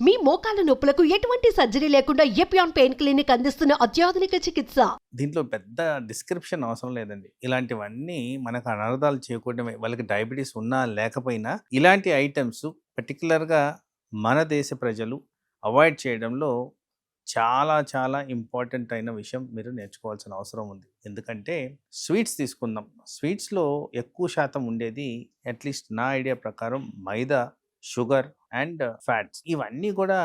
మీ మోకాల నొప్పులకు ఎటువంటి సర్జరీ లేకుండా ఎపియాన్ పెయిన్ క్లినిక్ అందిస్తున్న అత్యాధునిక చికిత్స. దీంట్లో పెద్ద డిస్క్రిప్షన్ అవసరం లేదండి. ఇలాంటివన్నీ మనకు అనర్థాలు చేయకూడమే. వాళ్ళకి డయాబెటీస్ ఉన్నా లేకపోయినా ఇలాంటి ఐటమ్స్ పర్టికులర్గా మన దేశ ప్రజలు అవాయిడ్ చేయడంలో చాలా చాలా ఇంపార్టెంట్ అయిన విషయం మీరు నేర్చుకోవాల్సిన అవసరం ఉంది. ఎందుకంటే స్వీట్స్ తీసుకుందాం. స్వీట్స్లో ఎక్కువ శాతం ఉండేది అట్లీస్ట్ నా ఐడియా ప్రకారం మైదా, షుగర్ అండ్ ఫ్యాట్స్. ఇవన్నీ కూడా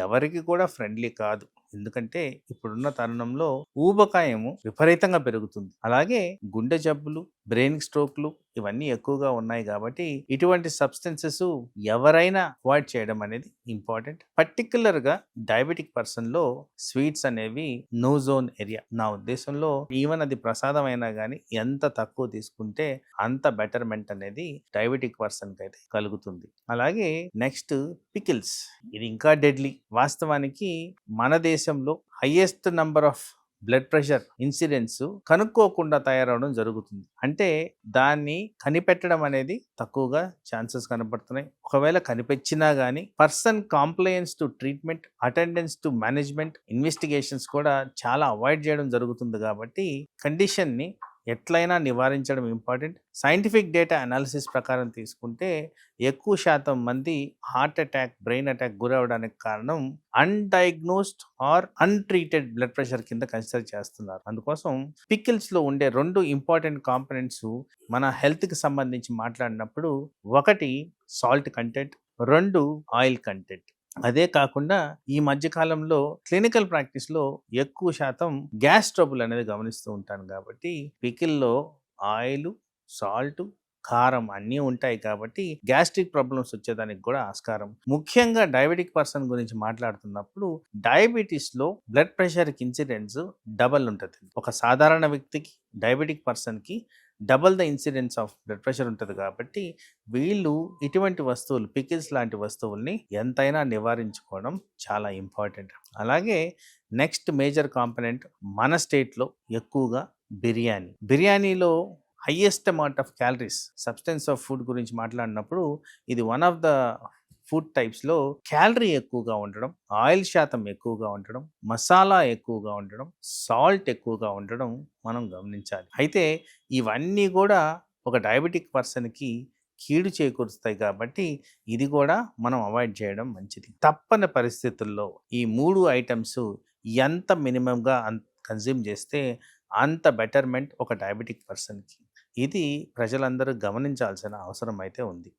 ఎవరికి కూడా ఫ్రెండ్లీ కాదు. ఎందుకంటే ఇప్పుడున్న తరుణంలో ఊబకాయము విపరీతంగా పెరుగుతుంది. అలాగే గుండె జబ్బులు, బ్రెయిన్ స్ట్రోక్లు ఇవన్నీ ఎక్కువగా ఉన్నాయి. కాబట్టి ఇటువంటి సబ్స్టెన్సెస్ ఎవరైనా అవాయిడ్ చేయడం అనేది ఇంపార్టెంట్. పర్టికులర్గా డయాబెటిక్ పర్సన్ లో స్వీట్స్ అనేవి నో జోన్ ఏరియా. నా ఉద్దేశంలో ఈవెన్ అది ప్రసాదం అయినా కానీ ఎంత తక్కువ తీసుకుంటే అంత బెటర్మెంట్ అనేది డయాబెటిక్ పర్సన్ కి అయితే కలుగుతుంది. అలాగే నెక్స్ట్ పికిల్స్. ఇది ఇంకా డెడ్లీ. వాస్తవానికి మన దేశంలో highest number of blood pressure incidents కనుక్కోకుండా తయారవడం జరుగుతుంది. అంటే దాన్ని కనిపెట్టడం అనేది తక్కువగా ఛాన్సెస్ కనపడుతున్నాయి. ఒకవేళ కనిపెచ్చినా కానీ person compliance to treatment, attendance to management, investigations కూడా చాలా అవాయిడ్ చేయడం జరుగుతుంది. కాబట్టి కండిషన్ని ఎట్లయినా నివారించడం ఇంపార్టెంట్. సైంటిఫిక్ డేటా అనాలిసిస్ ప్రకారం తీసుకుంటే ఎక్కువ శాతం మంది హార్ట్ అటాక్, బ్రెయిన్ అటాక్ గురవడానికి కారణం undiagnosed are untreated blood pressure కింద కన్సిడర్ చేస్తున్నారు. అందుకోసం పికిల్స్లో ఉండే 2 ఇంపార్టెంట్ కాంపనెంట్స్ మన హెల్త్కి సంబంధించి మాట్లాడినప్పుడు, ఒకటి సాల్ట్ కంటెంట్, 2 ఆయిల్ కంటెంట్. అదే కాకుండా ఈ మధ్యకాలంలో క్లినికల్ ప్రాక్టీస్లో ఎక్కువ శాతం గ్యాస్ ట్రబుల్ అనేది గమనిస్తూ ఉంటాను. కాబట్టి పికిల్లో ఆయిల్, సాల్ట్, కారం అన్నీ ఉంటాయి. కాబట్టి గ్యాస్ట్రిక్ ప్రాబ్లమ్స్ వచ్చేదానికి కూడా ఆస్కారం. ముఖ్యంగా డయాబెటిక్ పర్సన్ గురించి మాట్లాడుతున్నప్పుడు డయాబెటీస్లో బ్లడ్ ప్రెషర్కి ఇన్సిడెన్స్ డబల్ ఉంటుంది. ఒక సాధారణ వ్యక్తికి, డయాబెటిక్ పర్సన్కి double the incidence of blood pressure ఉంటుంది. కాబట్టి వీళ్ళు ఇటువంటి వస్తువులు, పికిల్స్ లాంటి వస్తువుల్ని ఎంతైనా నివారించుకోవడం చాలా ఇంపార్టెంట్. అలాగే నెక్స్ట్ మేజర్ కాంపనెంట్ మన స్టేట్లో ఎక్కువగా బిర్యానీ. బిర్యానీలో highest amount of calories, substance of food గురించి మాట్లాడినప్పుడు ఇది వన్ ఆఫ్ ద ఫుడ్ టైప్స్లో క్యాలరీ ఎక్కువగా ఉండడం, ఆయిల్ శాతం ఎక్కువగా ఉండడం, మసాలా ఎక్కువగా ఉండడం, సాల్ట్ ఎక్కువగా ఉండడం మనం గమనించాలి. అయితే ఇవన్నీ కూడా ఒక డయాబెటిక్ పర్సన్కి కీడు చేకూరుస్తాయి. కాబట్టి ఇది కూడా మనం అవాయిడ్ చేయడం మంచిది. తప్పని పరిస్థితుల్లో ఈ 3 ఐటమ్స్ ఎంత మినిమంగా కన్జ్యూమ్ చేస్తే అంత బెటర్మెంట్ ఒక డయాబెటిక్ పర్సన్కి. ఇది ప్రజలందరూ గమనించాల్సిన అవసరం అయితే ఉంది.